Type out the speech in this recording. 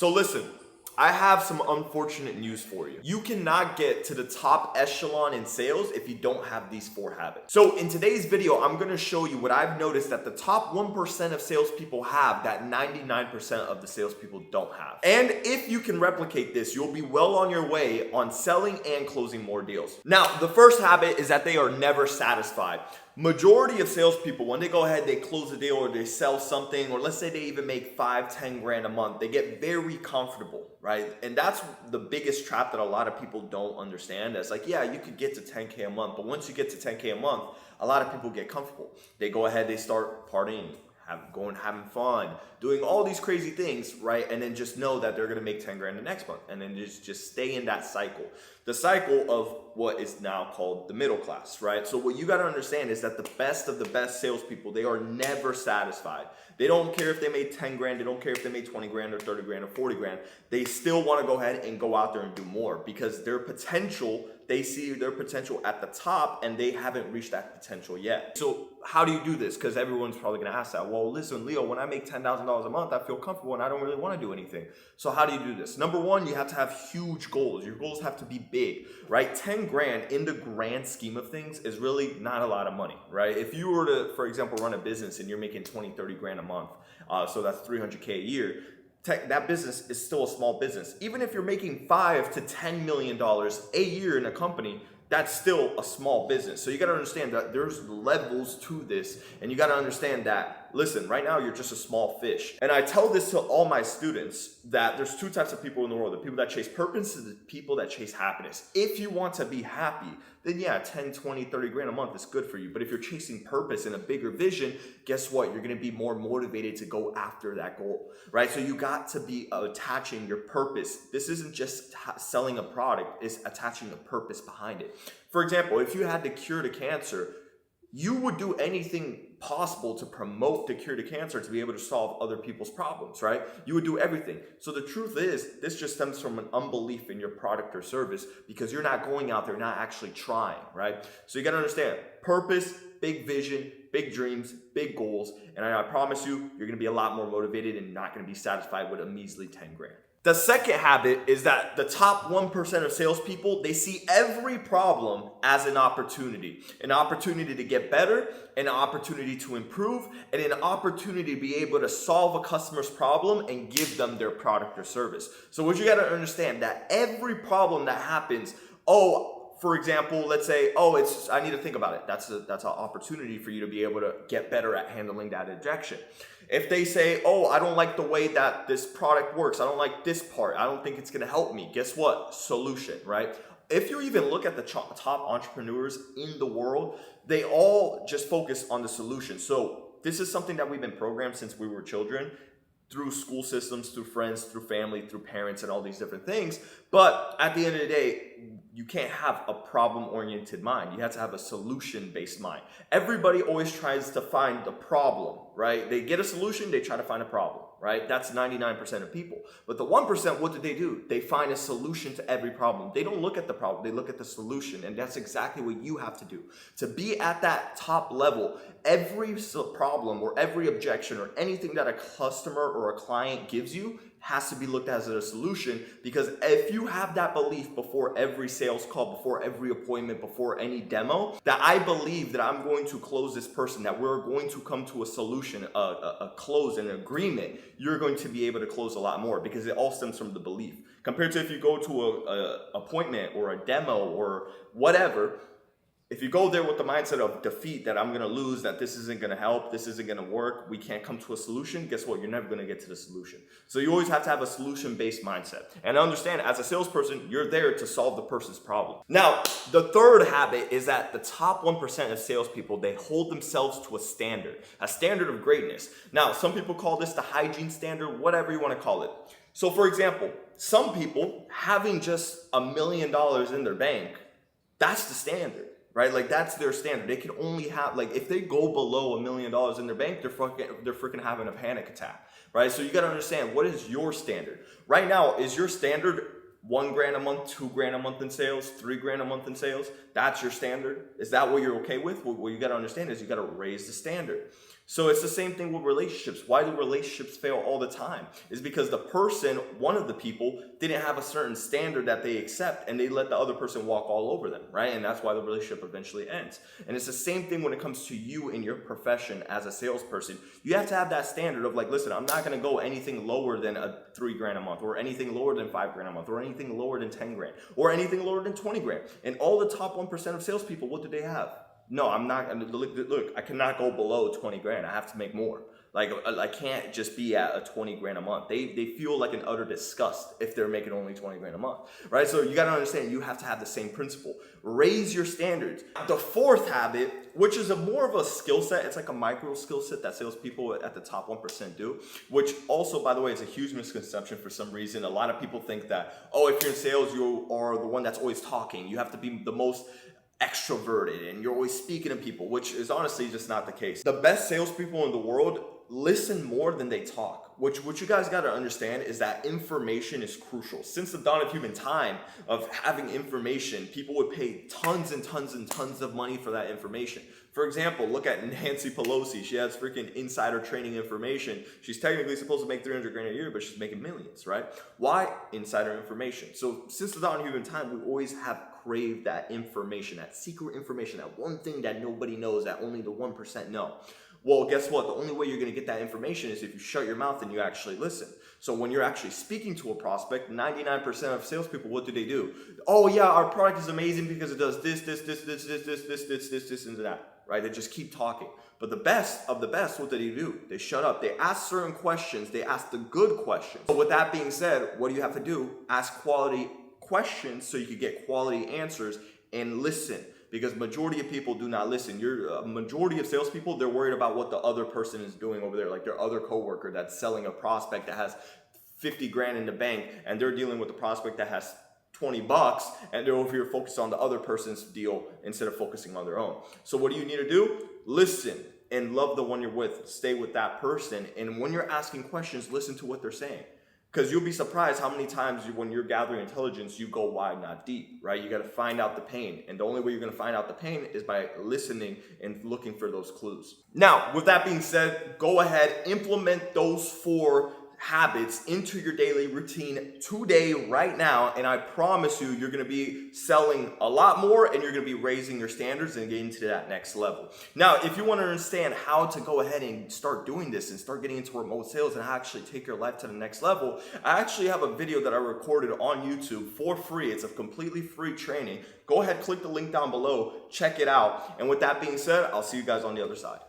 So listen, I have some unfortunate news for you. You cannot get to the top echelon in sales if you don't have these 4 habits. So in today's video, I'm gonna show you what I've noticed that the top 1% of salespeople have that 99% of the salespeople don't have. And if you can replicate this, you'll be well on your way on selling and closing more deals. Now, the first habit is that they are never satisfied. Majority of salespeople, when they go ahead, they close a deal or they sell something, or let's say they even make 5-10 grand a month, they get very comfortable, right? And that's the biggest trap that a lot of people don't understand. It's like, yeah, you could get to 10K a month, but once you get to 10K a month, a lot of people get comfortable. They go ahead, they start partying, having fun, doing all these crazy things, right? And then just know that they're gonna make 10 grand the next month, and then just stay in that cycle. The cycle of what is now called the middle class, right? So what you gotta understand is that the best of the best salespeople, they are never satisfied. They don't care if they made 10 grand, they don't care if they made 20 grand or 30 grand or 40 grand. They still wanna go ahead and go out there and do more because their potential, they see their potential at the top and they haven't reached that potential yet. So how do you do this? Because everyone's probably gonna ask that. Well, listen, Leo, when I make $10,000 a month, I feel comfortable and I don't really wanna do anything. So how do you do this? Number one, you have to have huge goals. Your goals have to be big, right? 10 grand in the grand scheme of things is really not a lot of money, right? If you were to, for example, run a business and you're making 20, 30 grand a month, so that's 300K a year, that business is still a small business. Even if you're making $5 to $10 million a year in a company, that's still a small business. So you gotta understand that there's levels to this, and you gotta understand that, listen, right now you're just a small fish. And I tell this to all my students that there's 2 types of people in the world: the people that chase purpose and the people that chase happiness. If you want to be happy, then yeah, 10, 20, 30 grand a month is good for you. But if you're chasing purpose and a bigger vision, guess what? You're gonna be more motivated to go after that goal, right? So you got to be attaching your purpose. This isn't just selling a product, it's attaching a purpose behind it. For example, if you had the cure to cancer, you would do anything possible to promote the cure to cancer to be able to solve other people's problems, right? You would do everything. So the truth is, this just stems from an unbelief in your product or service because you're not going out there, not actually trying, right? So you got to understand purpose, big vision, big dreams, big goals. And I promise you, you're going to be a lot more motivated and not going to be satisfied with a measly 10 grand. The second habit is that the top 1% of salespeople, they see every problem as an opportunity to get better, an opportunity to improve, and an opportunity to be able to solve a customer's problem and give them their product or service. So what you got to understand that every problem that happens, for example, let's say, I need to think about it. That's an opportunity for you to be able to get better at handling that objection. If they say, I don't like the way that this product works, I don't like this part, I don't think it's gonna help me, guess what? Solution, right? If you even look at the top entrepreneurs in the world, they all just focus on the solution. So this is something that we've been programmed since we were children, through school systems, through friends, through family, through parents, and all these different things. But at the end of the day, you can't have a problem-oriented mind. You have to have a solution-based mind. Everybody always tries to find the problem, right? They get a solution, they try to find a problem, right? That's 99% of people. But the 1%, what do? They find a solution to every problem. They don't look at the problem, they look at the solution. And that's exactly what you have to do. To be at that top level, every problem or every objection or anything that a customer or a client gives you has to be looked at as a solution, because if you have that belief before every sales call, before every appointment, before any demo, that I believe that I'm going to close this person, that we're going to come to a solution, a close, an agreement, you're going to be able to close a lot more, because it all stems from the belief. Compared to if you go to a appointment or a demo or whatever, if you go there with the mindset of defeat, that I'm going to lose, that this isn't going to help, this isn't going to work, we can't come to a solution, guess what? You're never going to get to the solution. So you always have to have a solution-based mindset. And understand, as a salesperson, you're there to solve the person's problem. Now, the third habit is that the top 1% of salespeople, they hold themselves to a standard of greatness. Now, some people call this the hygiene standard, whatever you want to call it. So for example, some people having just $1 million in their bank, that's the standard. Right? Like that's their standard. They can only have, like, if they go below $1 million in their bank, they're freaking having a panic attack. Right? So you got to understand, what is your standard? Right now, is your standard 1 grand a month, 2 grand a month in sales, 3 grand a month in sales? That's your standard? Is that what you're okay with? What you got to understand is you got to raise the standard. So it's the same thing with relationships. Why do relationships fail all the time? Is because the person, one of the people, didn't have a certain standard that they accept, and they let the other person walk all over them, right? And that's why the relationship eventually ends. And it's the same thing when it comes to you in your profession as a salesperson. You have to have that standard of like, listen, I'm not gonna go anything lower than a $3,000 a month, or anything lower than $5,000 a month, or anything lower than 10 grand, or anything lower than 20 grand. And all the top 1% of salespeople, what do they have? No, I'm not. Look, I cannot go below 20 grand. I have to make more. Like, I can't just be at a 20 grand a month. They feel like an utter disgust if they're making only 20 grand a month, right? So you got to understand, you have to have the same principle. Raise your standards. The fourth habit, which is more of a skill set, it's like a micro skill set that salespeople at the top 1% do, which also, by the way, is a huge misconception for some reason. A lot of people think that, oh, if you're in sales, you are the one that's always talking. You have to be the most extroverted and you're always speaking to people, which is honestly just not the case. The best salespeople in the world listen more than they talk. What you guys got to understand is that information is crucial. Since the dawn of human time of having information, people would pay tons and tons and tons of money for that information. For example, look at Nancy Pelosi. She has freaking insider trading information. She's technically supposed to make 300 grand a year, but she's making millions, right? Why? Insider information. So since the dawn of human time, we always have craved that information, that secret information, that one thing that nobody knows, that only the 1% know. Well, guess what? The only way you're going to get that information is if you shut your mouth and you actually listen. So when you're actually speaking to a prospect, 99% of salespeople, what do? Oh yeah, our product is amazing because it does this, and that, right? They just keep talking. But the best of the best, what do? They shut up. They ask certain questions. They ask the good questions. But with that being said, what do you have to do? Ask quality questions so you can get quality answers and listen. Because majority of people do not listen. A majority of salespeople, they're worried about what the other person is doing over there, like their other coworker that's selling a prospect that has 50 grand in the bank, and they're dealing with a prospect that has 20 bucks, and they're over here focused on the other person's deal instead of focusing on their own. So what do you need to do? Listen and love the one you're with. Stay with that person. And when you're asking questions, listen to what they're saying. Because you'll be surprised how many times when you're gathering intelligence, you go wide, not deep, right? You got to find out the pain. And the only way you're going to find out the pain is by listening and looking for those clues. Now, with that being said, go ahead, implement those 4 habits into your daily routine today, right now, and I promise you, you're going to be selling a lot more and you're going to be raising your standards and getting to that next level. Now, if you want to understand how to go ahead and start doing this and start getting into remote sales and actually take your life to the next level, I actually have a video that I recorded on YouTube for free. It's a completely free training. Go ahead, click the link down below, check it out. And with that being said, I'll see you guys on the other side.